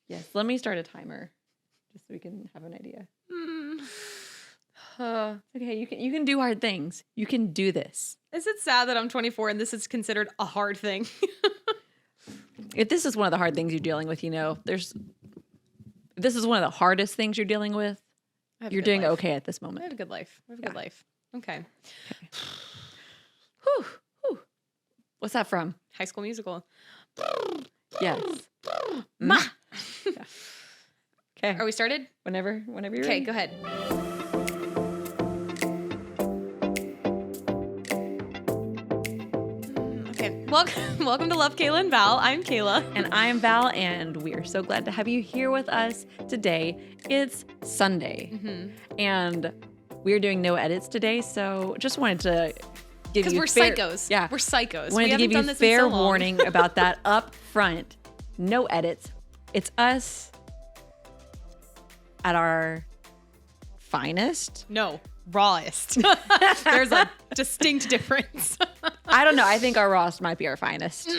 Yes, let me start a timer just so we can have an idea. Okay, you can do hard things. You can do this. Is it sad that I'm 24 and this is considered a hard thing? If this is one of the hard things you're dealing with, this is one of the hardest things you're dealing with, you're doing okay at this moment. I have a good life. Good life. Okay. Whew, whew. What's that from? High School Musical. Yes. Ma. Yeah. Okay. Are we started? Whenever you're ready. Okay, go ahead. Okay. Welcome to Love, Kayla, and Val. I'm Kayla. And I'm Val, and we are so glad to have you here with us today. It's Sunday, and we're doing no edits today, so just wanted to give you because we're psychos. Yeah, we're psychos. Wanted to give you fair warning about that up front. No edits. It's us at our finest. No, rawest. There's a distinct difference. I don't know. I think our rawest might be our finest.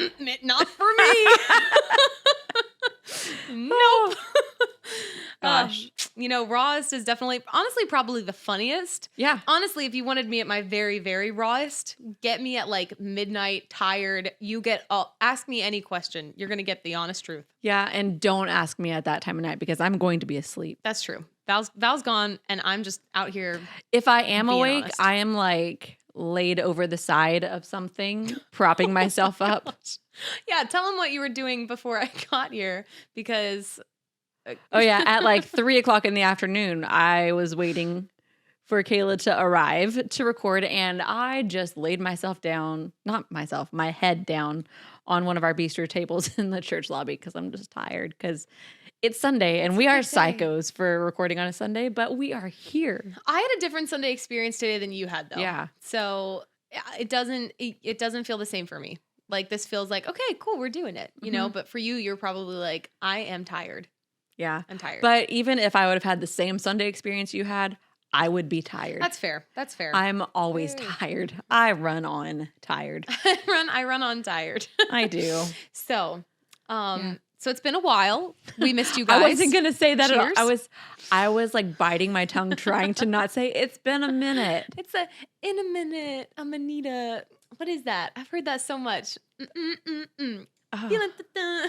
Not for me. Nope. Gosh. Rawest is definitely, honestly, probably the funniest. Yeah. Honestly, if you wanted me at my very, very rawest, get me at like midnight, tired. Ask me any question. You're going to get the honest truth. Yeah, and don't ask me at that time of night because I'm going to be asleep. That's true. Val's gone, and I'm just out here. If I am awake, honest. I am like laid over the side of something, propping myself up. Yeah, tell them what you were doing before I got here because... Oh, yeah. At like 3:00 in the afternoon, I was waiting for Kayla to arrive to record, and I just laid myself down, my head down on one of our bistro tables in the church lobby because I'm just tired because it's Sunday, and we are psychos for recording on a Sunday, but we are here. I had a different Sunday experience today than you had, though. Yeah. So it doesn't feel the same for me. Like, this feels like, okay, cool, we're doing it, you know? But for you, you're probably like, I am tired. Yeah. I'm tired. But even if I would have had the same Sunday experience you had, I would be tired. That's fair. I'm always tired. I run on tired. I run on tired. I do. So, So it's been a while. We missed you guys. I wasn't going to say that Cheers. at all. I was like biting my tongue trying to not say it's been a minute. It's in a minute. I'm Anita. What is that? I've heard that so much. Oh.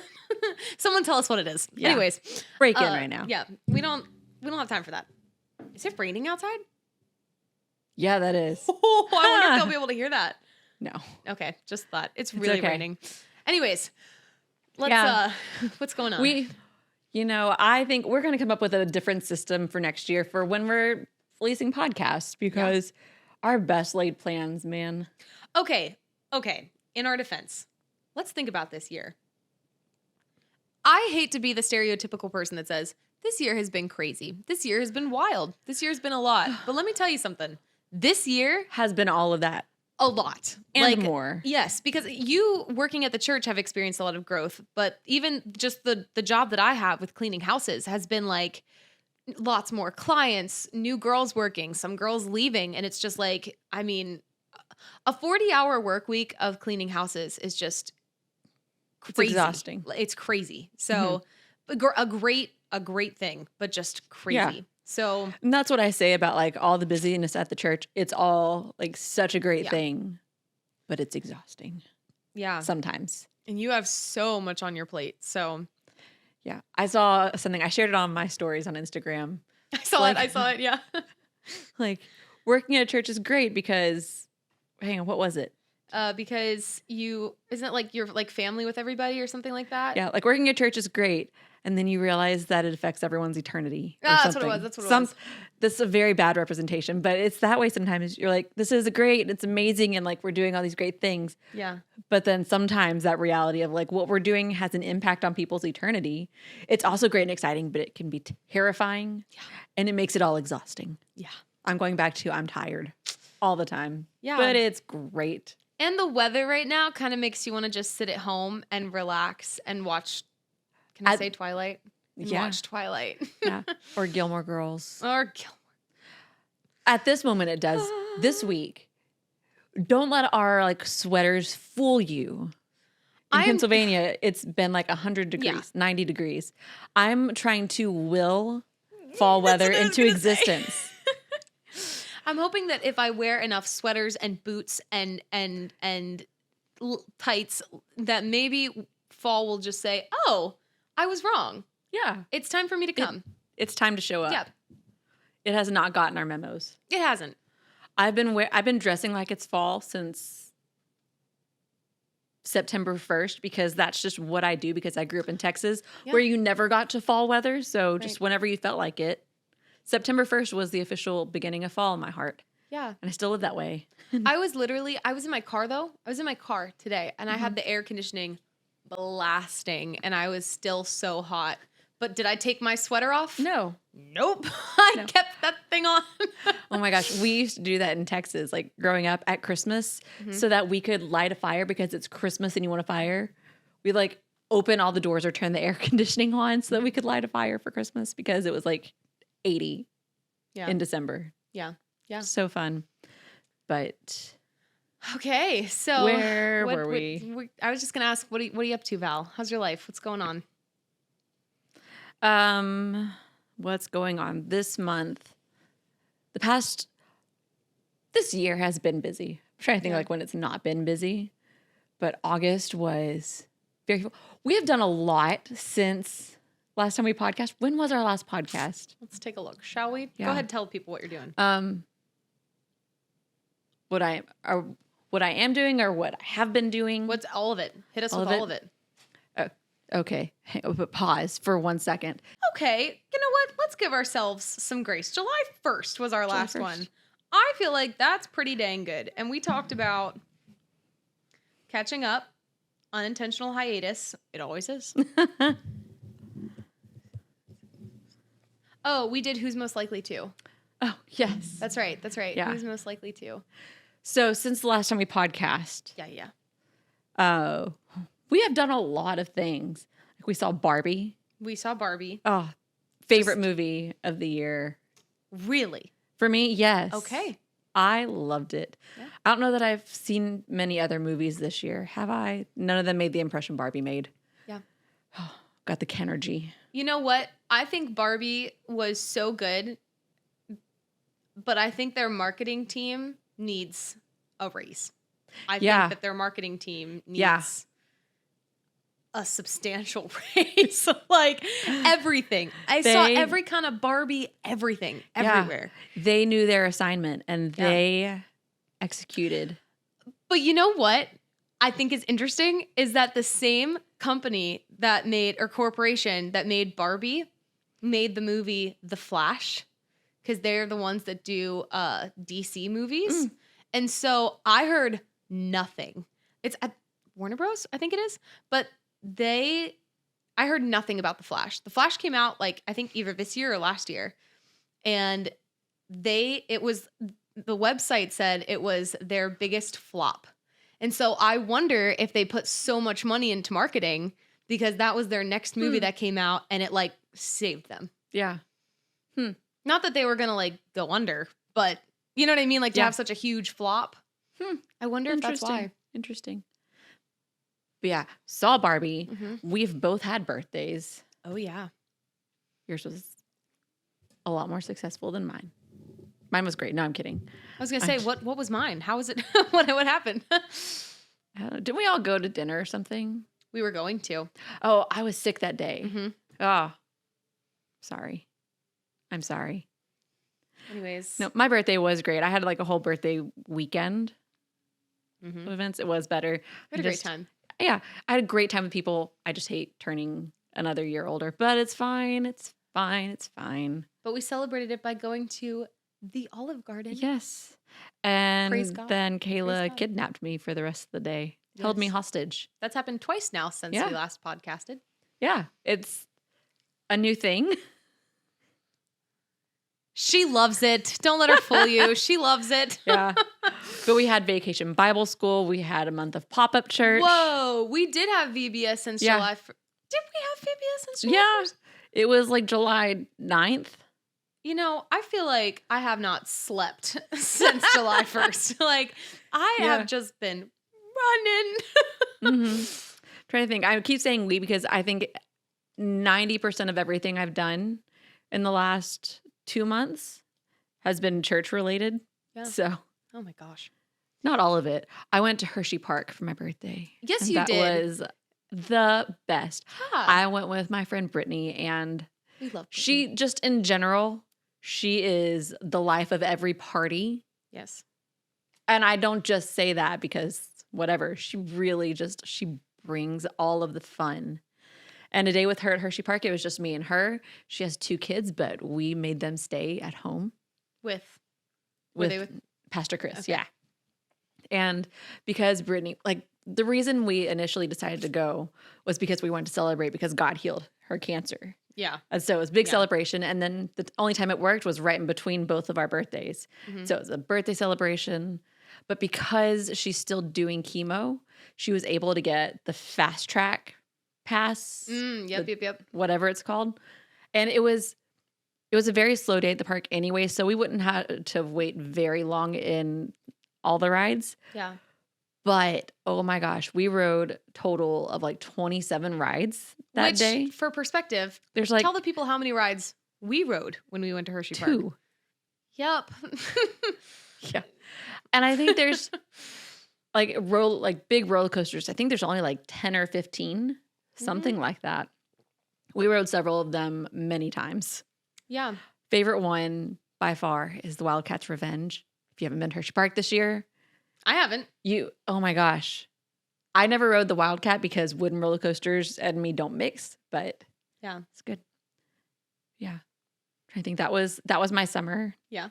Someone tell us what it is. Yeah. Anyways, break in right now. Yeah, we don't have time for that. Is it raining outside? Yeah, that is. Oh, I wonder if they'll be able to hear that. No. Okay, just thought it's really okay. raining. Anyways, let's what's going on? I think we're going to come up with a different system for next year for when we're releasing podcasts because our best laid plans, man. Okay. In our defense, let's think about this year. I hate to be the stereotypical person that says, this year has been crazy. This year has been wild. This year has been a lot. But let me tell you something. This year has been all of that. A lot. And more. Yes, because you working at the church have experienced a lot of growth. But even just the job that I have with cleaning houses has been like lots more clients, new girls working, some girls leaving. And it's just like, I mean, a 40-hour work week of cleaning houses is just crazy. It's exhausting. It's crazy. So a great thing, but just crazy. Yeah. So and that's what I say about like all the busyness at the church. It's all like such a great thing, but it's exhausting. Yeah. Sometimes. And you have so much on your plate. So yeah. I saw something. I shared it on my stories on Instagram. I saw it. Yeah. Like working at a church is great because, hang on, what was it? Because isn't it like you're like family with everybody or something like that? Yeah, like working at church is great. And then you realize that it affects everyone's eternity. That's what it was. This is a very bad representation, but it's that way sometimes. You're like, this is great. It's amazing. And like, we're doing all these great things. Yeah. But then sometimes that reality of like what we're doing has an impact on people's eternity. It's also great and exciting, but it can be terrifying. Yeah. And it makes it all exhausting. Yeah. I'm going back to I'm tired all the time. Yeah. But it's great. And the weather right now kind of makes you want to just sit at home and relax and watch. Can I say Twilight? Watch Twilight. Yeah. Or Gilmore Girls. At this moment, it does. This week, don't let our like sweaters fool you. Pennsylvania, it's been like 100 degrees, 90 degrees. I'm trying to will fall weather into existence. I'm hoping that if I wear enough sweaters and boots and tights, that maybe fall will just say, "Oh, I was wrong. Yeah. It's time for me to come." It's time to show up. Yeah. It has not gotten our memos. It hasn't. I've been dressing like it's fall since September 1st because that's just what I do because I grew up in Texas where you never got to fall weather. So just whenever you felt like it. September 1st was the official beginning of fall in my heart. Yeah. And I still live that way. I was in my car though. I was in my car today and I had the air conditioning blasting and I was still so hot. But did I take my sweater off? No. Nope. I kept that thing on. Oh my gosh. We used to do that in Texas, like growing up at Christmas so that we could light a fire because it's Christmas and you want a fire. We like open all the doors or turn the air conditioning on so that we could light a fire for Christmas because it was like 80 in December. Yeah. Yeah. So fun. But okay. So where were we? I was just going to ask, what are you up to, Val? How's your life? What's going on? What's going on this month? This year has been busy. I'm trying to think like when it's not been busy, but August was very full. We have done a lot since last time we podcast. When was our last podcast? Let's take a look, shall we? Yeah. Go ahead, tell people what you're doing. What I am doing or what I have been doing. What's all of it? Hit us with all of it. Okay, but pause for 1 second. Okay, you know what? Let's give ourselves some grace. July 1st was our last 1st. one. I feel like that's pretty dang good. And we talked about catching up, unintentional hiatus. It always is. Oh, we did Who's Most Likely To. Oh, yes. That's right. That's right. Yeah. Who's Most Likely To. So since the last time we podcast, Yeah. We have done a lot of things. Like we saw Barbie. We saw Barbie. Oh, favorite movie of the year. Really? For me, yes. Okay. I loved it. Yeah. I don't know that I've seen many other movies this year. Have I? None of them made the impression Barbie made. Yeah. Oh, got the Kenergy. You know what? I think Barbie was so good, but I think their marketing team needs a raise. I think that their marketing team needs a substantial raise. Like everything. I saw every kind of Barbie, everything, everywhere. They knew their assignment and they executed. But you know what I think is interesting is that the same company that made, or corporation that made Barbie, made the movie The Flash, because they're the ones that do DC movies. And so I heard nothing. It's at Warner Bros., I think it is. But I heard nothing about The Flash. The Flash came out like, I think either this year or last year. And the website said it was their biggest flop. And so I wonder if they put so much money into marketing because that was their next movie that came out and it like saved them. Yeah. Not that they were going to like go under, but you know what I mean? Like to have such a huge flop. I wonder if that's why. Interesting. But yeah, saw Barbie. We've both had birthdays. Oh, yeah. Yours was a lot more successful than mine. Mine was great. No, I'm kidding. I was going to say, what was mine? How was it? What happened? Didn't we all go to dinner or something? We were going to. Oh, I was sick that day. Oh, sorry. I'm sorry. Anyways. No, my birthday was great. I had like a whole birthday weekend of events. It was better. We had a great time. Yeah, I had a great time with people. I just hate turning another year older, but it's fine. It's fine. It's fine. But we celebrated it by going to the Olive Garden. Yes. And Praise God. then Kayla kidnapped me for the rest of the day. Held me hostage. That's happened twice now since we last podcasted. Yeah, it's a new thing. She loves it. Don't let her fool you. She loves it. Yeah. But we had vacation Bible school. We had a month of pop-up church. Whoa. We did have VBS since July 1st. Did we have VBS since July 1st? It was like July 9th. You know, I feel like I have not slept since July 1st. Like, I have just been running. trying to think. I keep saying we because I think 90% of everything I've done in the last 2 months has been church related. Yeah. So Oh my gosh. not all of it. I went to Hershey Park for my birthday. Yes, and you that did. was the best. Yeah. I went with my friend Brittany, and We love she just in general, she is the life of every party. Yes. And I don't just say that because whatever. She really just, she brings all of the fun. And a day with her at Hershey Park, it was just me and her. She has 2 kids, but we made them stay at home Were with they with? Pastor Chris. Okay. Yeah. And because Brittany, like the reason we initially decided to go was because we wanted to celebrate because God healed her cancer. Yeah. And so it was a big Yeah. celebration. And then the only time it worked was right in between both of our birthdays. Mhm. So it was a birthday celebration. But because she's still doing chemo, she was able to get the fast track pass, Yep. whatever it's called. And it was a very slow day at the park anyway, so we wouldn't have to wait very long in all the rides. Yeah. But oh my gosh, we rode total of like 27 rides that Which, day. for perspective, There's like tell the people how many rides we rode when we went to Hershey Park. 2. Yep. Yeah. And I think there's like big roller coasters. I think there's only like 10 or 15, something like that. We rode several of them many times. Yeah. Favorite one by far is the Wildcats Revenge. If you haven't been to Hershey Park this year, I haven't. oh my gosh. I never rode the Wildcat because wooden roller coasters and me don't mix, but Yeah. it's good. Yeah. I think that was my summer. Yeah.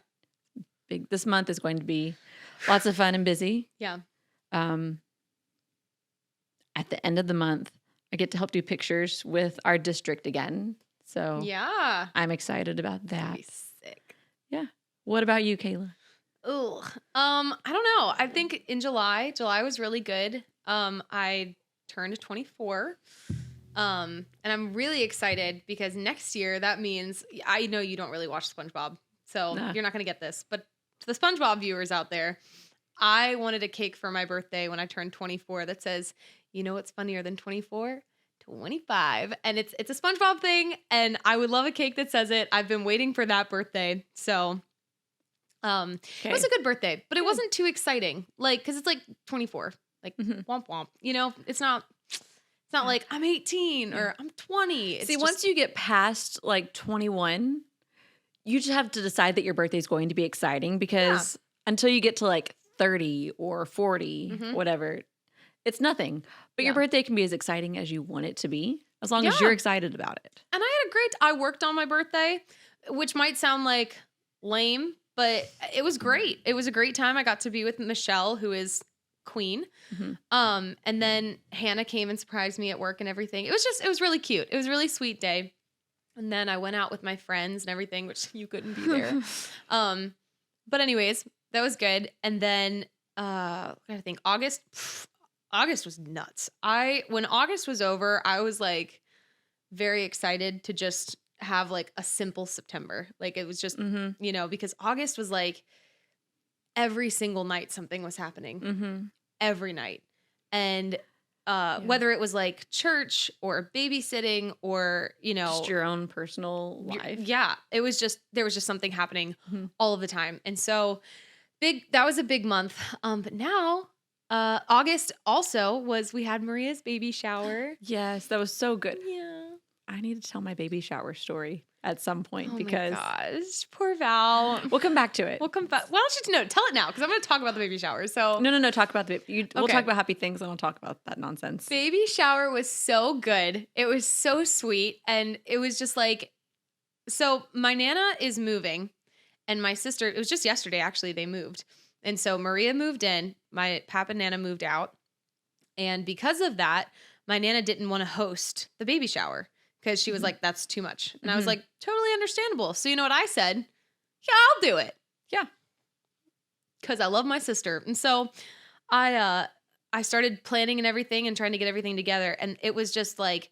This month is going to be lots of fun and busy. Yeah. At the end of the month, I get to help do pictures with our district again. So Yeah. I'm excited about that. That'd be sick. Yeah. What about you, Kayla? Ooh. I don't know. I think in July was really good. I turned 24. And I'm really excited because next year that means I know you don't really watch SpongeBob, so Nah. you're not going to get this. But to the SpongeBob viewers out there, I wanted a cake for my birthday when I turned 24 that says, "You know what's funnier than 24? 25." And it's a SpongeBob thing, and I would love a cake that says it. I've been waiting for that birthday. So it was a good birthday, but it wasn't too exciting. Like, cuz it's like 24. Like womp womp. You know, it's not like I'm 18 or I'm 20. It's See, just, once you get past like 21, you just have to decide that your birthday is going to be exciting because until you get to like 30 or 40, whatever, it's nothing. But your birthday can be as exciting as you want it to be as long as you're excited about it. And I worked on my birthday, which might sound like lame, but it was great. It was a great time. I got to be with Michelle, who is queen. And then Hannah came and surprised me at work and everything. It was really cute. It was a really sweet day. And then I went out with my friends and everything, which you couldn't be there. But anyways, that was good. And then I think August was nuts. When August was over, I was like very excited to just have like a simple September. Like it was just, you know, because August was like every single night something was happening. Every night. And whether it was like church or babysitting or, you know, just your own personal life. Yeah. There was just something happening all of the time. And so that was a big month. But now August also we had Maria's baby shower. Yes, that was so good. Yeah. I need to tell my baby shower story at some point Oh because my gosh, poor Val. we'll come back to it. We'll come back. Why don't you tell it now? Because I'm going to talk about the baby shower. So No. Talk about we'll Okay. talk about happy things and we'll talk about that nonsense. baby shower was so good. It was so sweet. And it was just like, so my Nana is moving and my sister, it was just yesterday, actually, they moved. And so Maria moved in, my Papa and Nana moved out. And because of that, my Nana didn't want to host the baby shower because she was like, that's too much. And I was like, totally understandable. So you know what I said? Yeah, I'll do it. Yeah. Because I love my sister. And so I started planning and everything and trying to get everything together. And it was just like,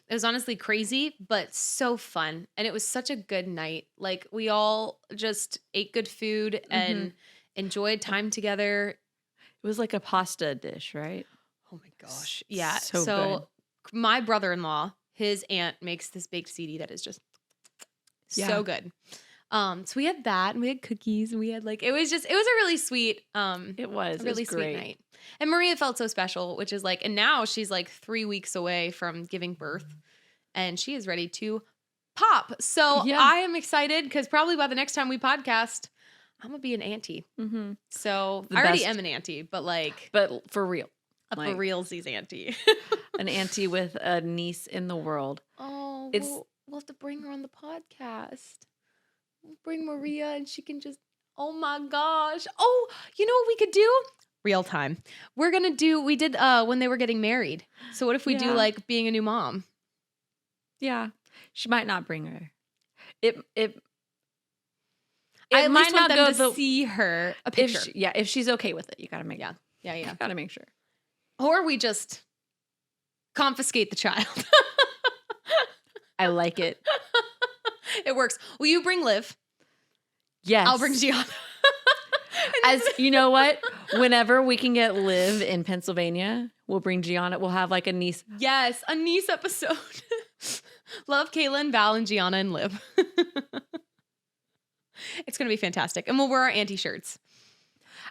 it was honestly crazy, but so fun. And it was such a good night. Like we all just ate good food and enjoyed time together. It was like a pasta dish, right? Oh my gosh. Yeah. So So my brother-in-law, his aunt makes this baked ziti that is just so good. So we had that, and we had cookies, and we had it was a really sweet, It was sweet great. night. And Maria felt so special, which is and now she's 3 weeks away from giving birth, and she is ready to pop. So I am excited because probably by the next time we podcast, I'm gonna be an auntie. Mm-hmm. So The I already best. am an auntie, but But for real. a for realsies auntie. An auntie with a niece in the world. Oh, It's- we'll have to bring her on the podcast. We'll bring Maria and she can just, oh my gosh. Oh, you know what we could do? Real time. We did when they were getting married. So what if we do being a new mom? Yeah. She might not bring her. It I at might least want not them go to the see her a picture. if she's okay with it, you gotta make Yeah. you gotta make sure. Or we just confiscate the child. I like it. It works. Will you bring Liv? Yes. I'll bring Gianna. As you know what? Whenever we can get Liv in Pennsylvania, we'll bring Gianna. We'll have a niece. Yes, a niece episode. Love Kaylin, Val, and Gianna and Liv. It's going to be fantastic. And we'll wear our auntie shirts.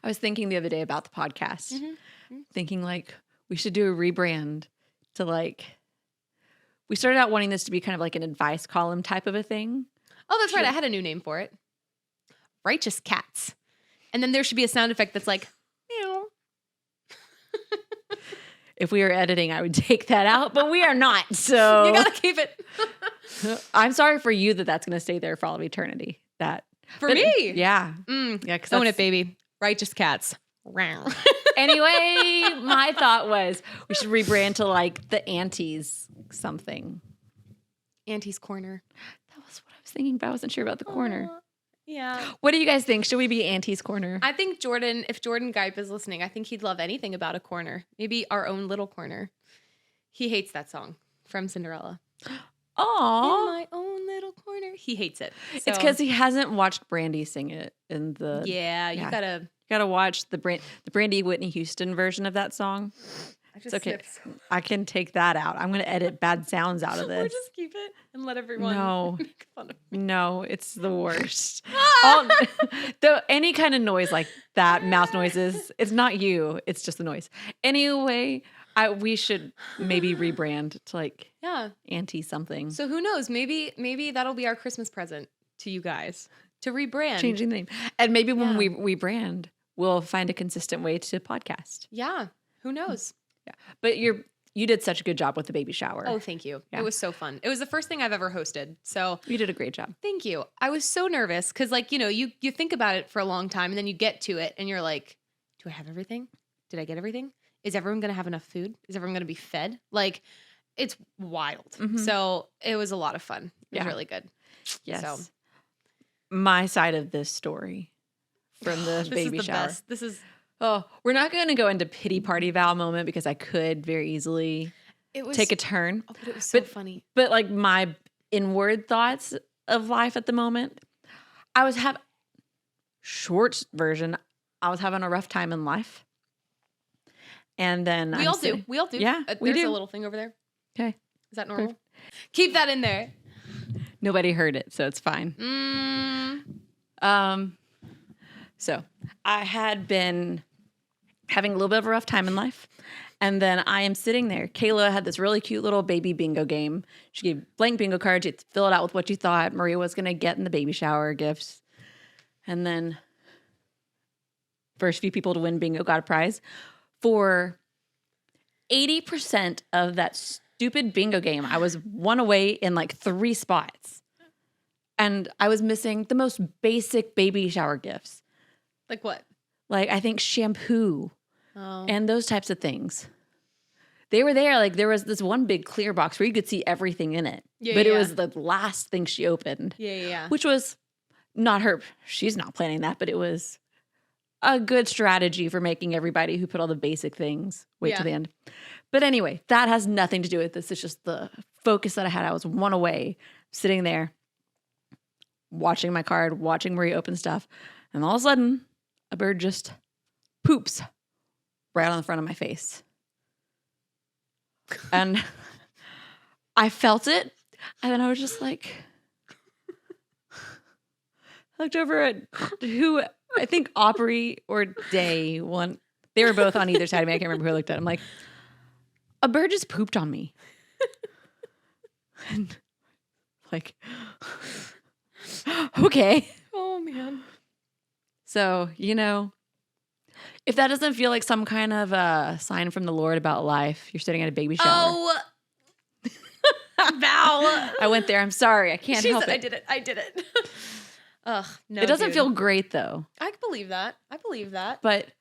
I was thinking the other day about the podcast, Mm-hmm. thinking we should do a rebrand to we started out wanting this to be kind of an advice column type of a thing. Oh, that's right. I had a new name for it. Righteous Cats. And then there should be a sound effect that's meow. If we were editing, I would take that out, but we are not. So You got to keep it. I'm sorry for you that's going to stay there for all of eternity. For me? Yeah. Yeah, own it, baby. Righteous Cats. Anyway, my thought was we should rebrand to the aunties something. Auntie's Corner. That was what I was thinking, but I wasn't sure about the corner. Yeah. What do you guys think? Should we be Auntie's Corner? I think if Jordan Geip is listening, I think he'd love anything about a corner. Maybe our own little corner. He hates that song from Cinderella. Aww. In my own little corner. He hates it. It's because he hasn't watched Brandy sing it in the. Yeah, you gotta watch the Brandy Whitney Houston version of that song. It's okay. I can take that out. I'm gonna edit bad sounds out of this. Or just keep it and let everyone make fun of me. No, it's the worst. Any kind of noise like that, mouth noises, it's not you. It's just the noise. Anyway, we should maybe rebrand to Auntie something. So who knows? Maybe that'll be our Christmas present to you guys to rebrand. Changing the name. And maybe when we rebrand, we'll find a consistent way to podcast. Yeah. Who knows? Yeah. But you did such a good job with the baby shower. Oh, thank you. Yeah. It was so fun. It was the first thing I've ever hosted. So you did a great job. Thank you. I was so nervous because you think about it for a long time and then you get to it and you're like, do I have everything? Did I get everything? Is everyone going to have enough food? Is everyone going to be fed? It's wild. Mm-hmm. So it was a lot of fun. It was really good. Yes. So. My side of this story from the baby shower. Best. This is. Oh, we're not going to go into pity party Val moment because I could very easily take a turn. Oh, but it was so funny. But my inward thoughts of life at the moment, short version, I was having a rough time in life. And then We all do. Yeah, There's a little thing over there. Okay. Is that normal? Keep that in there. Nobody heard it, so it's fine. So I had been having a little bit of a rough time in life. And then I am sitting there. Kayla had this really cute little baby bingo game. She gave blank bingo cards. You had to fill it out with what you thought Maria was going to get in the baby shower gifts. And then first few people to win bingo got a prize. For 80% of that stupid bingo game, I was one away in 3 spots. And I was missing the most basic baby shower gifts. Like what? I think shampoo and those types of things. They were there. There was this one big clear box where you could see everything in it. But it was the last thing she opened. Yeah. Which was not her. She's not planning that, but it was a good strategy for making everybody who put all the basic things wait to the end. But anyway, that has nothing to do with this. It's just the focus that I had. I was one away, sitting there, watching my card, watching Maria open stuff. And all of a sudden, a bird just poops right on the front of my face. And I felt it. And then I was just like, looked over at who I think Aubrey or Day one. They were both on either side of me. I can't remember who I looked at. I'm like, a bird just pooped on me. And like, okay. Oh man. So, if that doesn't feel like some kind of a sign from the Lord about life, you're sitting at a baby shower. Oh, Val. I went there. I'm sorry. I can't help it. I did it. Ugh, no. It doesn't dude. feel great though. I believe that. But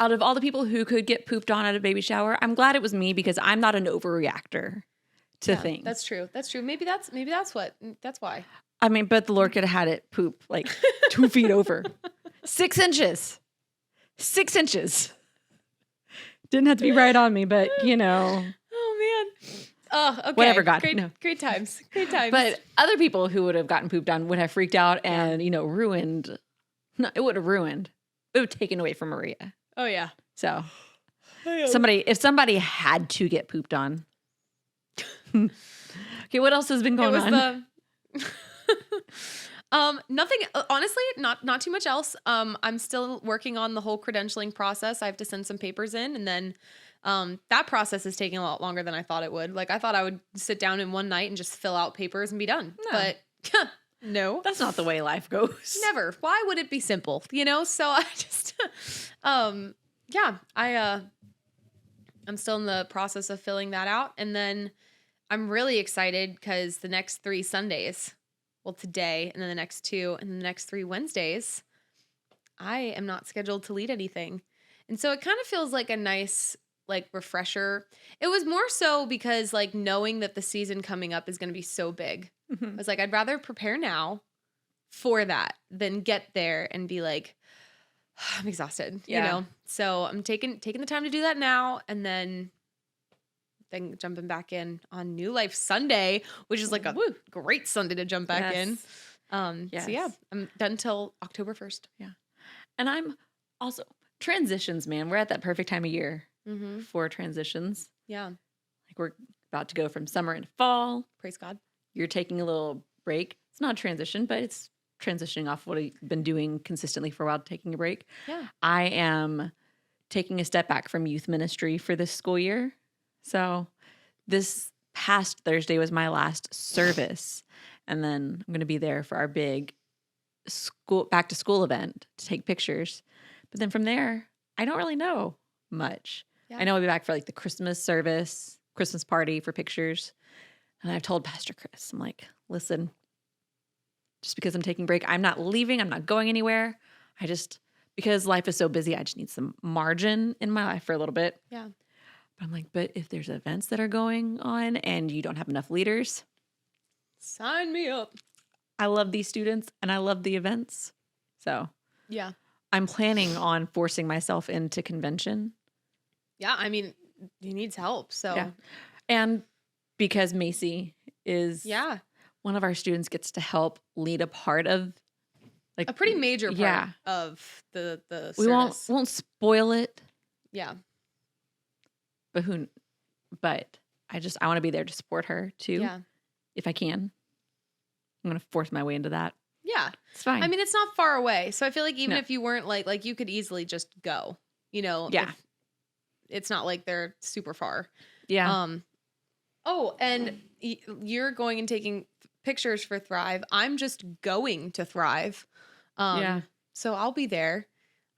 out of all the people who could get pooped on at a baby shower, I'm glad it was me because I'm not an overreactor to things. That's true. Maybe that's why. I mean, but the Lord could have had it poop like 2 feet over. 6 inches. 6 inches. Didn't have to be right on me, but Oh man. Oh, okay. Whatever, God. Great times. But other people who would have gotten pooped on would have freaked out and, ruined. No, it would have ruined. It would have taken away from Maria. Oh yeah. So if somebody had to get pooped on. Okay, what else has been going on? Nothing, honestly, not too much else. I'm still working on the whole credentialing process. I have to send some papers in, and then that process is taking a lot longer than I thought it would. Like, I thought I would sit down in one night and just fill out papers and be done. No. But no. That's not the way life goes. Never. Why would it be simple? So I just I'm still in the process of filling that out. And then I'm really excited because the next 3 Sundays, well, today, and then the next 2, and then the next 3 Wednesdays, I am not scheduled to lead anything. And so it kind of feels like a nice, like, refresher. It was more so because, like, knowing that the season coming up is going to be so big. Mm-hmm. I was like, I'd rather prepare now for that than get there and be like, I'm exhausted, So I'm taking the time to do that now, and then jumping back in on New Life Sunday, which is like a great Sunday to jump back in. Yes. So yeah, I'm done till October 1st. Yeah. And I'm also transitions, man. We're at that perfect time of year for transitions. Yeah. Like we're about to go from summer into fall. Praise God. You're taking a little break. It's not a transition, but it's transitioning off what I've been doing consistently for a while, taking a break. Yeah. I am taking a step back from youth ministry for this school year. So this past Thursday was my last service. And then I'm going to be there for our big back to school event to take pictures. But then from there, I don't really know much. Yeah. I know I'll be back for like the Christmas service, Christmas party for pictures. And I've told Pastor Chris, I'm like, listen, just because I'm taking a break, I'm not leaving. I'm not going anywhere. Because life is so busy, I just need some margin in my life for a little bit. Yeah. But I'm like, but if there's events that are going on and you don't have enough leaders, sign me up. I love these students and I love the events. So yeah, I'm planning on forcing myself into convention. Yeah. I mean, he needs help. So, yeah. And because Macy is yeah, one of our students gets to help lead a part of like a pretty major part of the service. We won't spoil it. Yeah. But I want to be there to support her too. Yeah. If I can. I'm going to force my way into that. Yeah. It's fine. I mean, it's not far away. So I feel like even if you weren't like you could easily just go, Yeah. It's not like they're super far. Yeah. Oh, and you're going and taking pictures for Thrive. I'm just going to Thrive. Yeah. So I'll be there.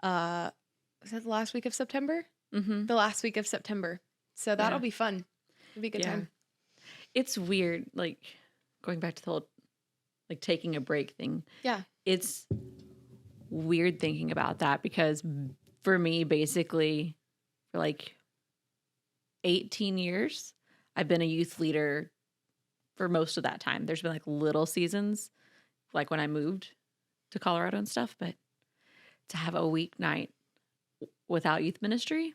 Was that the last week of September? Mm-hmm. The last week of September. So that'll be fun. It'll be a good time. It's weird, like going back to the whole like taking a break thing. Yeah. It's weird thinking about that because for me, basically, for like 18 years, I've been a youth leader for most of that time. There's been like little seasons, like when I moved to Colorado and stuff, but to have a weeknight without youth ministry,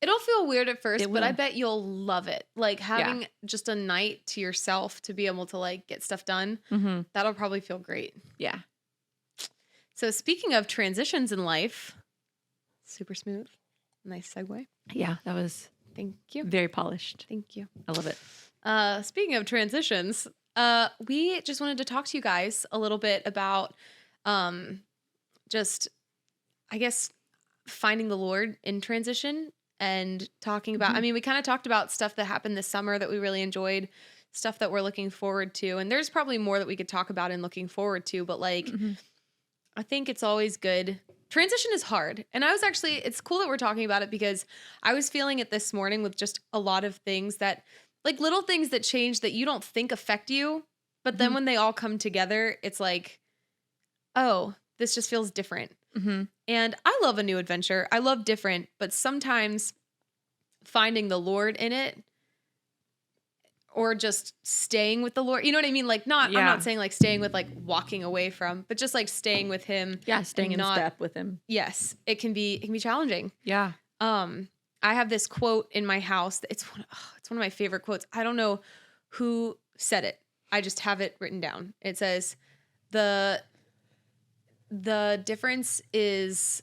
it'll feel weird at first, but will. I bet you'll love it. Like having just a night to yourself to be able to like get stuff done. Mm-hmm. That'll probably feel great. Yeah. So speaking of transitions in life, super smooth. Nice segue. Yeah, that was Thank you. very polished. Thank you. I love it. Speaking of transitions, we just wanted to talk to you guys a little bit about just, I guess, finding the Lord in transition and talking about, I mean, we kind of talked about stuff that happened this summer that we really enjoyed, stuff that we're looking forward to. And there's probably more that we could talk about and looking forward to, but like, I think it's always good. Transition is hard. And I was actually, it's cool that we're talking about it because I was feeling it this morning with just a lot of things that, like little things that change that you don't think affect you. But then when they all come together, it's like, oh, this just feels different. And I love a new adventure. I love different, but sometimes finding the Lord in it or just staying with the Lord, you know what I mean? Like I'm not saying like staying with like walking away from, but just like staying with him. Yeah. Staying in step with him. Yes. It can be challenging. Yeah. I have this quote in my house. It's one of my favorite quotes. I don't know who said it. I just have it written down. It says, the difference is,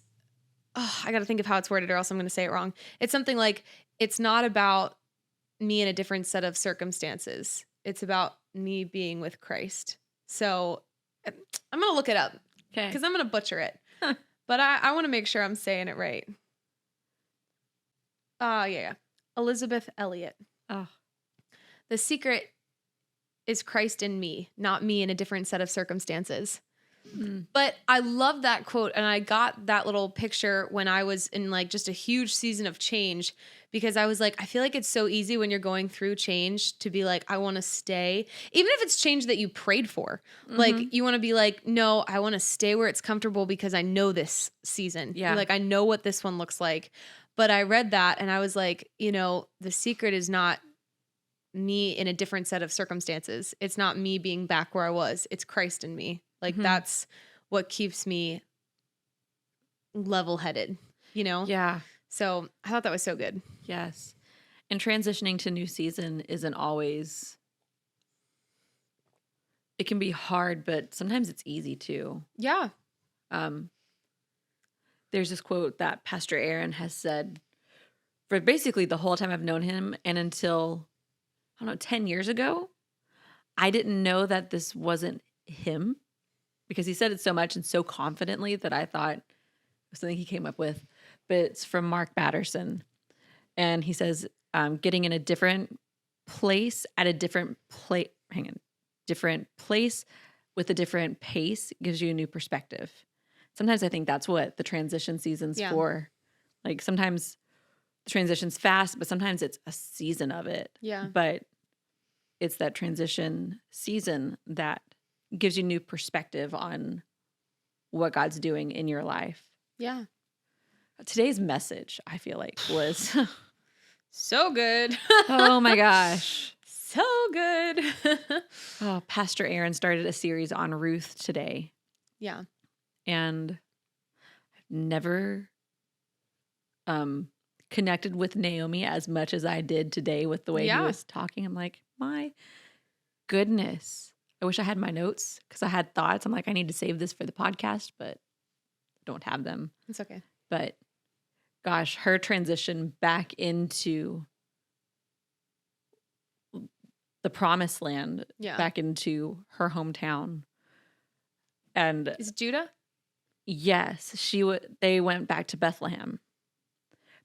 I got to think of how it's worded or else I'm going to say it wrong. It's something like, it's not about me in a different set of circumstances. It's about me being with Christ. So I'm going to look it up because I'm going to butcher it. But I want to make sure I'm saying it right. Yeah. Elizabeth Elliot. Oh. The secret is Christ in me, not me in a different set of circumstances. But I love that quote. And I got that little picture when I was in like just a huge season of change, because I was like, I feel like it's so easy when you're going through change to be like, I want to stay, even if it's change that you prayed for. Like you want to be like, no, I want to stay where it's comfortable because I know this season. Yeah. Like I know what this one looks like. But I read that and I was like, the secret is not me in a different set of circumstances. It's not me being back where I was. It's Christ in me. Like that's what keeps me level-headed, Yeah. So I thought that was so good. Yes. And transitioning to new season isn't always, it can be hard, but sometimes it's easy too. Yeah. There's this quote that Pastor Aaron has said for basically the whole time I've known him, and until, 10 years ago, I didn't know that this wasn't him, because he said it so much and so confidently that I thought it was something he came up with. But it's from Mark Batterson. And he says, getting in a different place at a different place, different place with a different pace gives you a new perspective. Sometimes I think that's what the transition season's for. Like sometimes the transition's fast, but sometimes it's a season of it. Yeah. But it's that transition season that gives you new perspective on what God's doing in your life. Yeah. Today's message, I feel like, was so good. Oh my gosh. So good. Pastor Aaron started a series on Ruth today. Yeah. And I've never connected with Naomi as much as I did today with the way he was talking. I'm like, my goodness. I wish I had my notes because I had thoughts. I'm like, I need to save this for the podcast, but I don't have them. It's okay. But gosh, her transition back into the promised land, back into her hometown. And is it Judah? Yes, they went back to Bethlehem.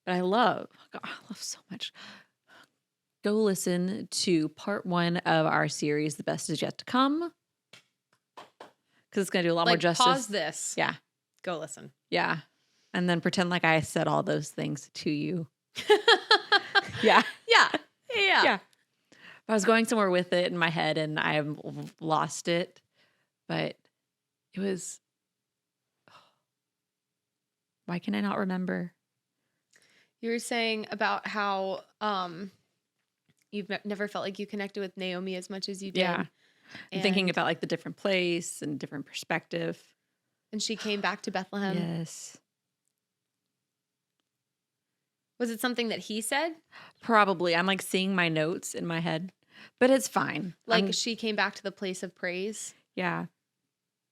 But I love so much. Go listen to part 1 of our series, The Best Is Yet to Come. Because it's going to do a lot more justice. Pause this. Yeah. Go listen. Yeah. And then pretend like I said all those things to you. Yeah. Yeah. Yeah. Yeah. I was going somewhere with it in my head and I've lost it. But it was, why can I not remember? You were saying about how you've never felt like you connected with Naomi as much as you did. Yeah. And thinking about like the different place and different perspective. And she came back to Bethlehem. Yes. Was it something that he said? Probably. I'm like seeing my notes in my head, but it's fine. Like she came back to the place of praise. Yeah.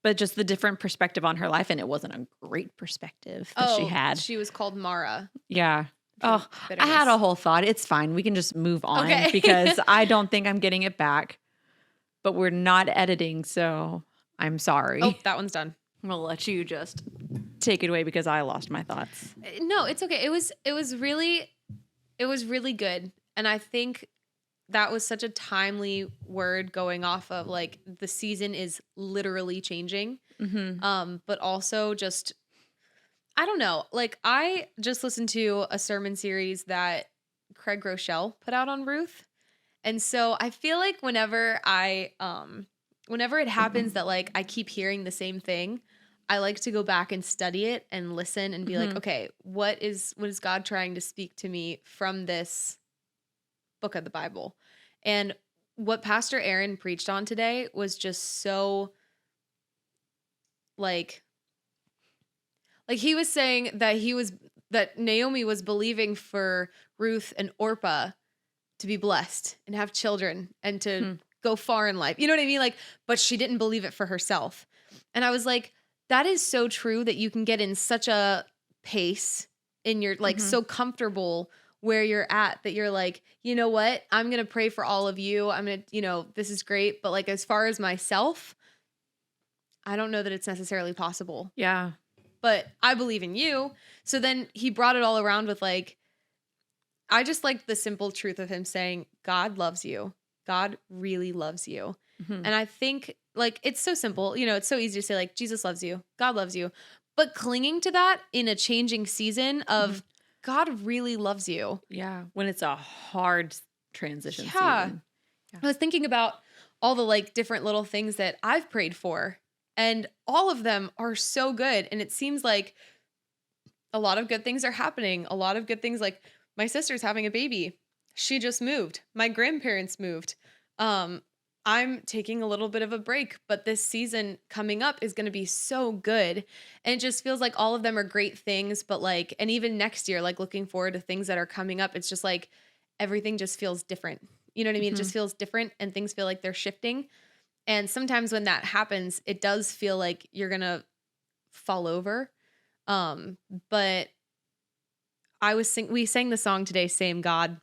But just the different perspective on her life. And it wasn't a great perspective that she had. She was called Mara. Yeah. Oh, I had a whole thought. It's fine. We can just move on because I don't think I'm getting it back. But we're not editing, so I'm sorry. Oh, that one's done. I'm gonna let you just take it away because I lost my thoughts. No, it's okay. It was really good. And I think that was such a timely word going off of like the season is literally changing. But also just, I don't know. Like I just listened to a sermon series that Craig Rochelle put out on Ruth. And so I feel like whenever it happens that like I keep hearing the same thing, I like to go back and study it and listen and be like, okay, what is God trying to speak to me from this book of the Bible? And what Pastor Aaron preached on today was just so like he was saying that Naomi was believing for Ruth and Orpah to be blessed and have children and to go far in life. You know what I mean? Like, but she didn't believe it for herself. And I was like, that is so true that you can get in such a pace in your like so comfortable where you're at that you're like, you know what? I'm going to pray for all of you. I'm going to, this is great. But like, as far as myself, I don't know that it's necessarily possible. Yeah. But I believe in you. So then he brought it all around with like, I just like the simple truth of him saying, God loves you. God really loves you. And I think like, it's so simple, it's so easy to say like, Jesus loves you. God loves you. But clinging to that in a changing season of God really loves you. Yeah. When it's a hard transition season. Yeah. I was thinking about all the like different little things that I've prayed for and all of them are so good. And it seems like a lot of good things are happening. A lot of good things like my sister's having a baby. She just moved. My grandparents moved. I'm taking a little bit of a break, but this season coming up is going to be so good. And it just feels like all of them are great things, but like, and even next year, like looking forward to things that are coming up, it's just like everything just feels different. You know what I mean? It just feels different and things feel like they're shifting. And sometimes when that happens, it does feel like you're going to fall over. But we sang the song today, Same God.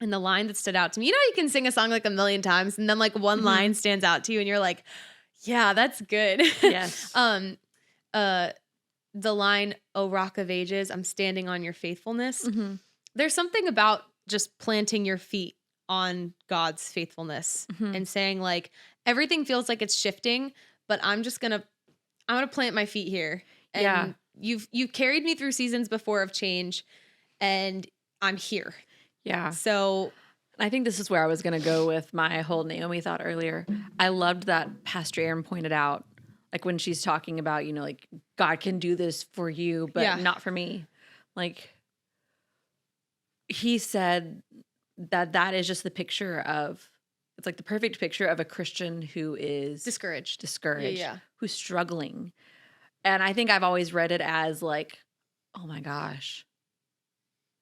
And the line that stood out to me, you can sing a song like a million times and then like one line stands out to you and you're like, yeah, that's good. Yes. The line, "Oh Rock of Ages, I'm standing on your faithfulness." There's something about just planting your feet on God's faithfulness and saying like, everything feels like it's shifting, but I'm going to plant my feet here. And you've carried me through seasons before of change and I'm here. Yeah. So I think this is where I was going to go with my whole Naomi thought earlier. I loved that Pastor Aaron pointed out, like when she's talking about, like God can do this for you, but not for me. Like he said that is just the picture of, it's like the perfect picture of a Christian who is discouraged, who's struggling. And I think I've always read it as like, oh my gosh,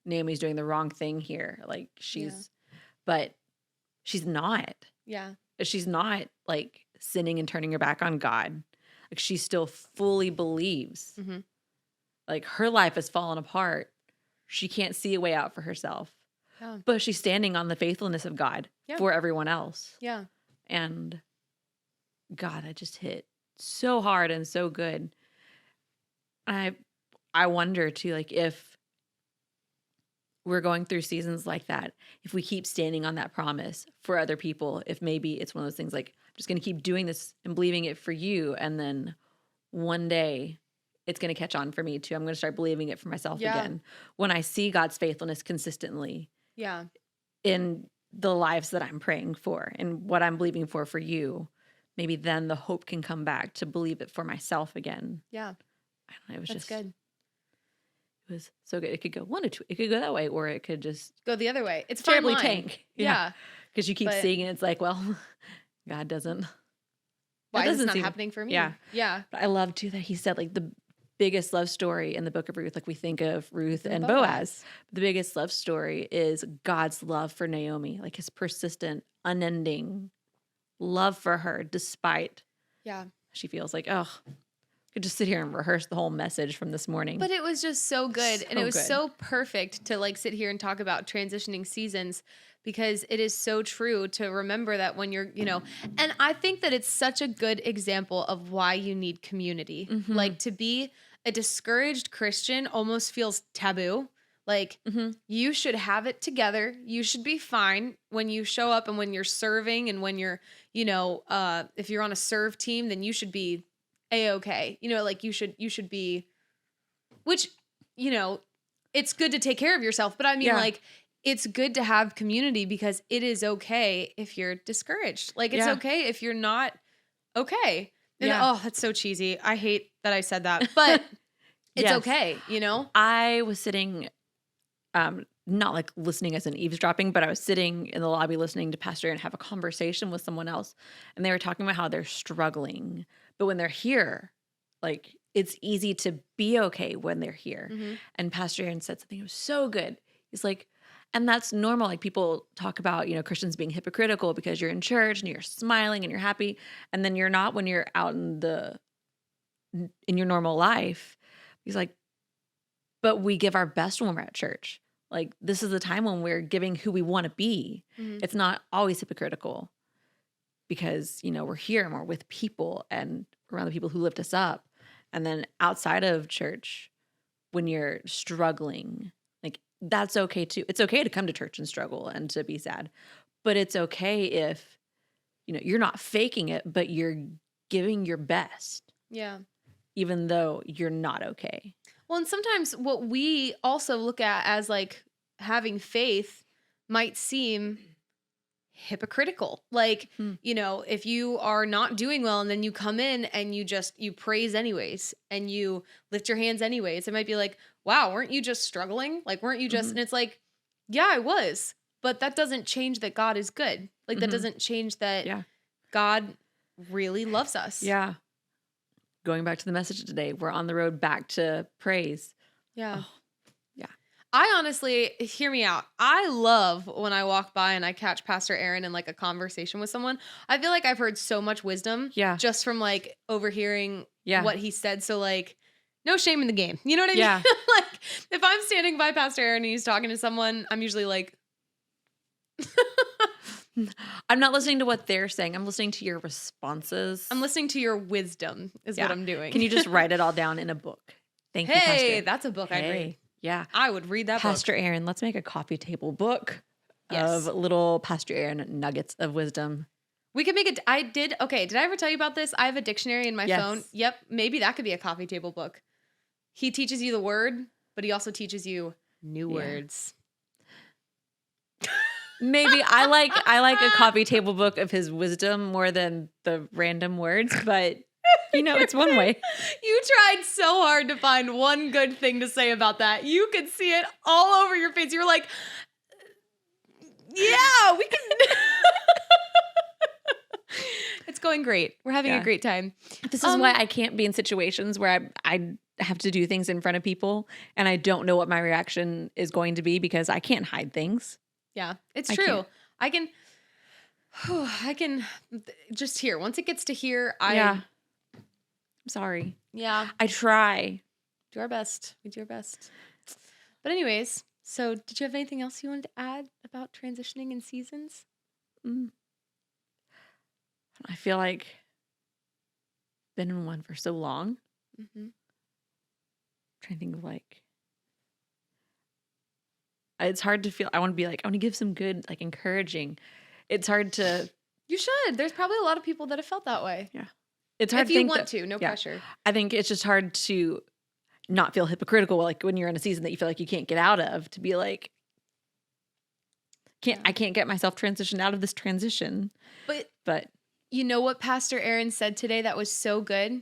Naomi's doing the wrong thing here. Like but she's not. Yeah. She's not like sinning and turning her back on God. Like she still fully believes. Like her life has fallen apart. She can't see a way out for herself. Yeah. But she's standing on the faithfulness of God for everyone else. Yeah. And God, that just hit so hard and so good. I wonder too, like if we're going through seasons like that, if we keep standing on that promise for other people, if maybe it's one of those things like, I'm just going to keep doing this and believing it for you. And then one day it's going to catch on for me too. I'm going to start believing it for myself again. When I see God's faithfulness consistently in the lives that I'm praying for and what I'm believing for you, maybe then the hope can come back to believe it for myself again. Yeah. I don't know. It was That's good. It was so good. It could go one or two. It could go that way, or it could just go the other way. It's terribly fine tank. Yeah. Because you keep seeing it. It's like, well, God doesn't. Why is it not happening for me? Yeah. Yeah. But I love too that he said like the biggest love story in the book of Ruth, like we think of Ruth and Boaz. The biggest love story is God's love for Naomi, like his persistent, unending love for her, despite she feels like, oh, could just sit here and rehearse the whole message from this morning. But it was just so good. And So it was good. so perfect to like sit here and talk about transitioning seasons, because it is so true to remember that when you're, and I think that it's such a good example of why you need community. Mhm. Like, to be a discouraged Christian almost feels taboo. Like, you should have it together. You should be fine when you show up and when you're serving and when you're, if you're on a serve team, then you should be A-okay. Like you should be, which, it's good to take care of yourself. But I mean, Yeah. like, it's good to have community, because it is okay if you're discouraged. Like, it's Yeah. okay if you're not okay. And Yeah. oh, that's so cheesy. I hate that I said that, but it's Yes. okay, I was sitting, not like listening as an eavesdropping, but I was sitting in the lobby listening to Pastor Aaron have a conversation with someone else. And they were talking about how they're struggling. But when they're here, like, it's easy to be okay when they're here. Mhm. And Pastor Aaron said something, it was so good. He's like, and that's normal. Like, people talk about, Christians being hypocritical because you're in church and you're smiling and you're happy. And then you're not when you're out in your normal life. He's like, but we give our best when we're at church. Like, this is the time when we're giving who we want to be. Mhm. It's not always hypocritical because, we're here and we're with people and around the people who lift us up. And then outside of church, when you're struggling, like, that's okay too. It's okay to come to church and struggle and to be sad, but it's okay if, you're not faking it, but you're giving your best, Yeah. even though you're not okay. Well, and sometimes what we also look at as like having faith might seem hypocritical. Like, if you are not doing well and then you come in and you praise anyways and you lift your hands anyways, it might be like, wow, weren't you just struggling? Like, weren't you just, and it's like, yeah, I was, but that doesn't change that God is good. Like, that doesn't change that God really loves us. Yeah. Going back to the message today, we're on the road back to praise. Yeah. Oh, yeah. I honestly, hear me out. I love when I walk by and I catch Pastor Aaron in like a conversation with someone. I feel like I've heard so much wisdom just from like overhearing what he said. So like, no shame in the game. You know what I mean? Yeah. Like, if I'm standing by Pastor Aaron and he's talking to someone, I'm usually like, I'm not listening to what they're saying. I'm listening to your responses. I'm listening to your wisdom is what I'm doing. Can you just write it all down in a book? Thank you, Pastor. Hey, that's a book I'd read. Yeah. I would read that Pastor book. Aaron, let's make a coffee table book of little Pastor Aaron nuggets of wisdom. We could make it. Did I ever tell you about this? I have a dictionary in my phone. Yep. Maybe that could be a coffee table book. He teaches you the word, but he also teaches you new words. Maybe I like a coffee table book of his wisdom more than the random words, but it's one way. You tried so hard to find one good thing to say about that. You could see it all over your face. You were like, yeah, we can. It's going great. We're having a great time. This is why I can't be in situations where I have to do things in front of people and I don't know what my reaction is going to be because I can't hide things. Yeah, it's true. I can just hear. Once it gets to here, I'm sorry. Yeah. I try. Do our best. We do our best. But anyways, so did you have anything else you wanted to add about transitioning in seasons? I feel like been in one for so long. Mm-hmm. Trying to think of like, it's hard to feel. I want to give some good, like, encouraging. It's hard to. You should. There's probably a lot of people that have felt that way. Yeah. It's hard if you want to, no pressure. I think it's just hard to not feel hypocritical, like when you're in a season that you feel like you can't get out of, to be like, I can't get myself transitioned out of this transition. But you know what Pastor Aaron said today that was so good?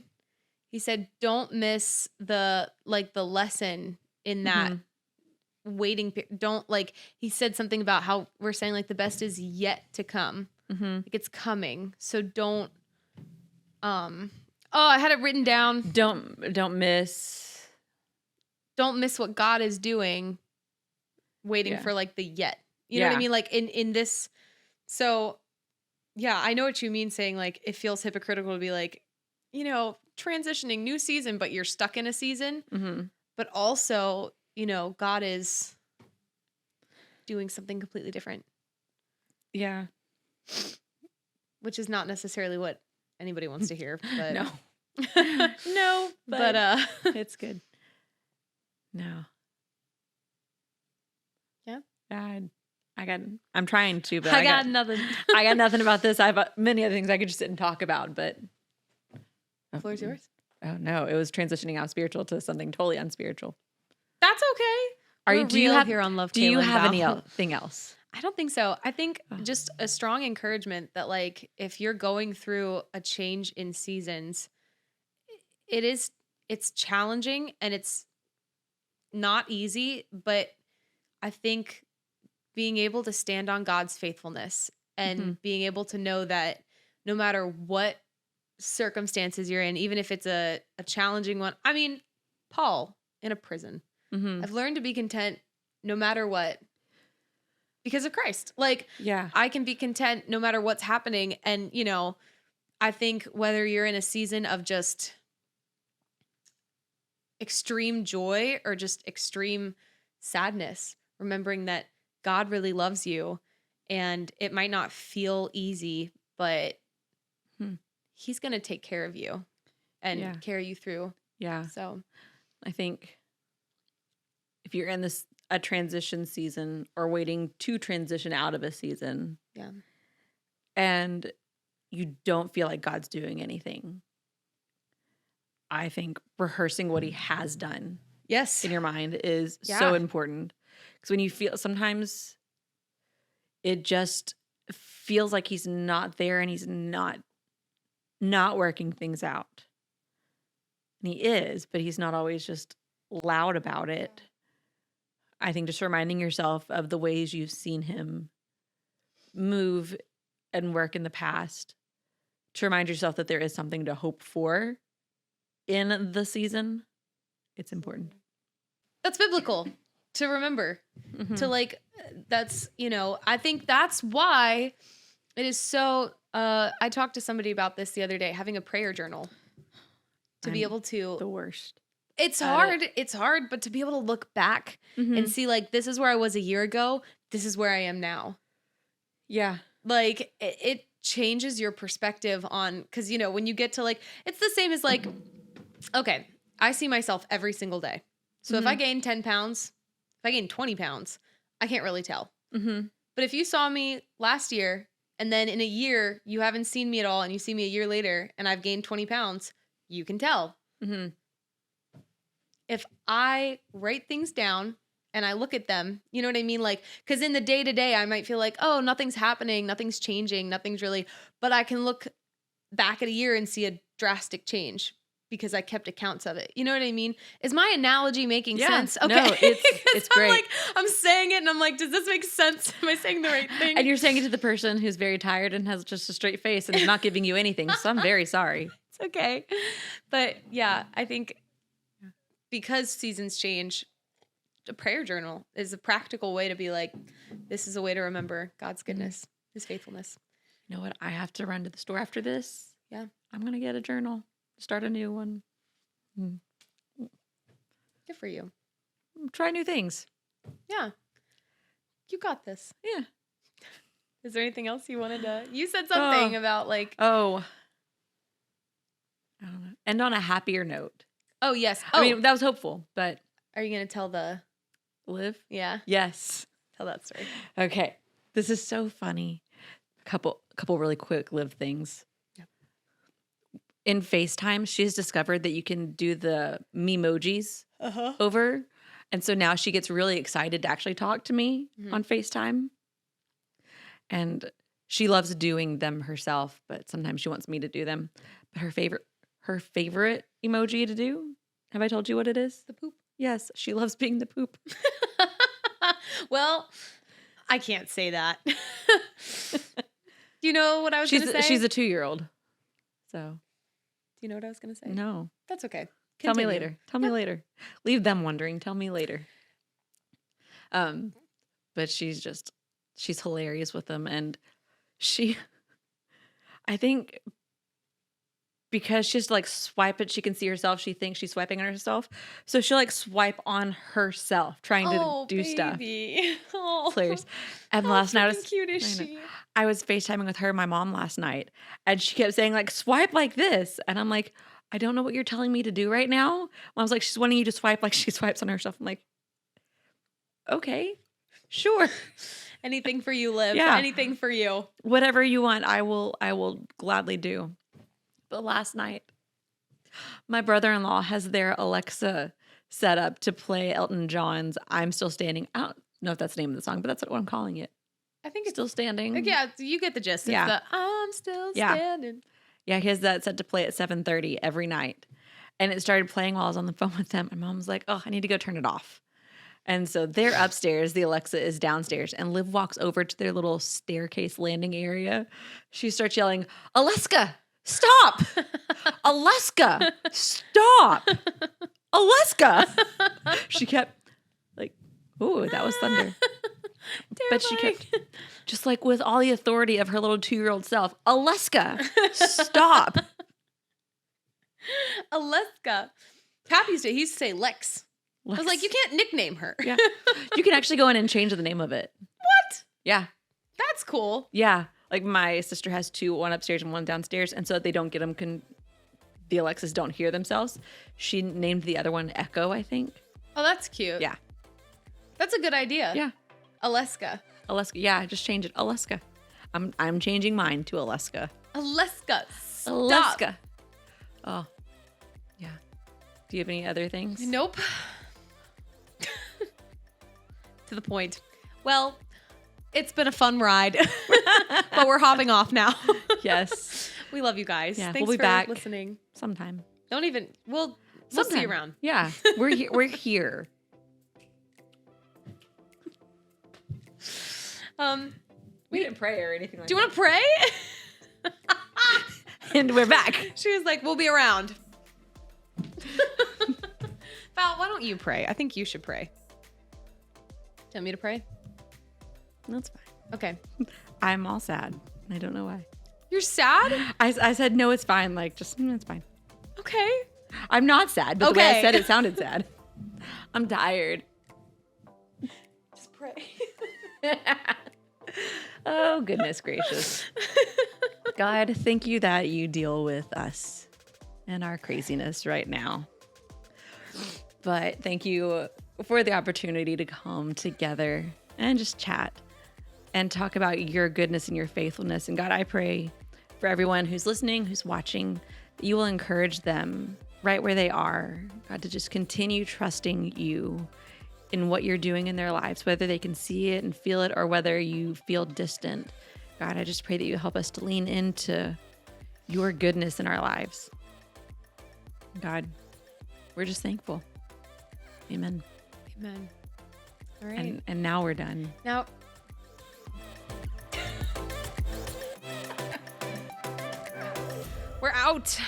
He said, don't miss the lesson in that waiting. Don't he said something about how we're saying like the best is yet to come. Like it's coming. So don't, I had it written down. Don't miss what God is doing, waiting for like the yet. You know what I mean? Like in this. So yeah, I know what you mean saying like it feels hypocritical to be like, transitioning new season, but you're stuck in a season. Mm-hmm. But also, God is doing something completely different, Yeah. which is not necessarily what anybody wants to hear. But No. No, but it's good. No. Yeah. I'm trying to, but I got nothing. I got nothing about this. I have many other things I could just sit and talk about, but The floor is yours. Oh no, it was transitioning out spiritual to something totally unspiritual. That's okay. Do you have here on Love? Do you Kayla and have Val. anything else? I don't think so. I think Oh. just a strong encouragement that like if you're going through a change in seasons, it's challenging and it's not easy, but I think being able to stand on God's faithfulness and Mhm. being able to know that no matter what circumstances you're in, even if it's a challenging one. I mean, Paul in a prison. Mhm. I've learned to be content no matter what because of Christ. Like, Yeah. I can be content no matter what's happening. And, I think whether you're in a season of just extreme joy or just extreme sadness, remembering that God really loves you and it might not feel easy, but he's going to take care of you and carry you through. Yeah. So I think if you're in a transition season or waiting to transition out of a season, yeah, and you don't feel like God's doing anything, I think rehearsing what he has done yes, in your mind is so important. Because when you feel, sometimes it just feels like he's not there and he's not working things out. And he is, but he's not always just loud about it. I think just reminding yourself of the ways you've seen him move and work in the past, to remind yourself that there is something to hope for in the season, it's important. That's biblical to remember. Mm-hmm. To like, that's, I think that's why it is so, I talked to somebody about this the other day, having a prayer journal to be able to. The worst. It's hard. It's hard, but to be able to look back and see like, this is where I was a year ago. This is where I am now. Yeah. Like it changes your perspective on, because, when you get to like, it's the same as like, okay, I see myself every single day. So if I gain 10 pounds, if I gain 20 pounds, I can't really tell. Mm-hmm. But if you saw me last year and then in a year, you haven't seen me at all and you see me a year later and I've gained 20 pounds, you can tell. Mm-hmm. If I write things down and I look at them, you know what I mean? Like, because in the day to day, I might feel like, oh, nothing's happening, nothing's changing, nothing's really, but I can look back at a year and see a drastic change because I kept accounts of it. You know what I mean? Is my analogy making sense? Okay. No, it's great. I'm saying it and I'm like, does this make sense? Am I saying the right thing? And you're saying it to the person who's very tired and has just a straight face and is not giving you anything. So I'm very sorry. It's okay. But yeah, I think because seasons change, a prayer journal is a practical way to be like, this is a way to remember God's goodness, his faithfulness. You know what? I have to run to the store after this. Yeah. I'm going to get a journal, start a new one. Good for you. Try new things. Yeah. You got this. Yeah. Is there anything else you wanted to? You said something about like. Oh. I don't know. End on a happier note. Oh, yes. I mean, that was hopeful, but. Are you going to tell the. Live? Yeah. Yes. Tell that story. Okay. This is so funny. A couple really quick Liv things. Yep. In FaceTime, she's discovered that you can do the memojis over. And so now she gets really excited to actually talk to me on FaceTime. And she loves doing them herself, but sometimes she wants me to do them. But her favorite emoji to do, have I told you what it is? The poop. Yes, she loves being the poop. Well, I can't say that. Do you know what I was going to say? She's a 2-year-old. So. Do you know what I was going to say? No. That's okay. Tell me later. Tell me later. Leave them wondering. Tell me later. But she's hilarious with them. And I think because she has to like swipe it. She can see herself. She thinks she's swiping on herself. So she'll like swipe on herself trying to do stuff. Oh, Hilarious. And how last night freaking cute is I know. she? I was FaceTiming with her and my mom last night, and she kept saying like, swipe like this. And I'm like, I don't know what you're telling me to do right now. And I was like, she's wanting you to swipe like she swipes on herself. I'm like, okay, sure. Anything for you, Liv. Yeah. Anything for you. Whatever you want, I will gladly do. But last night, my brother-in-law has their Alexa set up to play Elton John's I'm Still Standing. I don't know if that's the name of the song, but that's what I'm calling it. I think it's Still Standing. yeah, you get the gist. It's Yeah. the I'm still Yeah. standing. Yeah, he has that set to play at 7:30 every night. And it started playing while I was on the phone with them. And mom was like, oh, I need to go turn it off. And so they're upstairs. The Alexa is downstairs. And Liv walks over to their little staircase landing area. She starts yelling, Alaska, stop. Alaska, stop. Alaska. She kept like, ooh, that was thunder. But she kept just like with all the authority of her little 2-year-old self, Alaska, stop. Alaska. Cap used to, he used to say Lex. I was like, you can't nickname her. Yeah. You can actually go in and change the name of it. What? Yeah. That's cool. Yeah. Like my sister has 2, one upstairs and one downstairs. And so that they don't get them, the Alexas don't hear themselves. She named the other one Echo, I think. Oh, that's cute. Yeah. That's a good idea. Yeah. Alaska. Alaska. Yeah. Just change it. Alaska. I'm changing mine to Alaska. Alaska. Stop. Alaska. Oh, yeah. Do you have any other things? Nope. To the point. Well, it's been a fun ride, but we're hopping off now. Yes. We love you guys. Yeah, Thanks we'll be for back listening. sometime. We'll see Sometime. you around. Yeah. We're here. We're here. We didn't pray or anything like Do you want to pray? And we're back. She was like, we'll be around. Val, why don't you pray? I think you should pray. Do you want me to pray? That's fine. Okay. I'm all sad. I don't know why. You're sad? I said, no, it's fine. Like, just, it's fine. Okay. I'm not sad, but the way I Okay. said it sounded sad. I'm tired. Just pray. Oh, goodness gracious. God, thank you that you deal with us and our craziness right now. But thank you for the opportunity to come together and just chat and talk about your goodness and your faithfulness. And God, I pray for everyone who's listening, who's watching, that you will encourage them right where they are, God, to just continue trusting you in what you're doing in their lives, whether they can see it and feel it or whether you feel distant. God, I just pray that you help us to lean into your goodness in our lives. God, we're just thankful. Amen. Amen. All right. And now we're done. Now, we're out.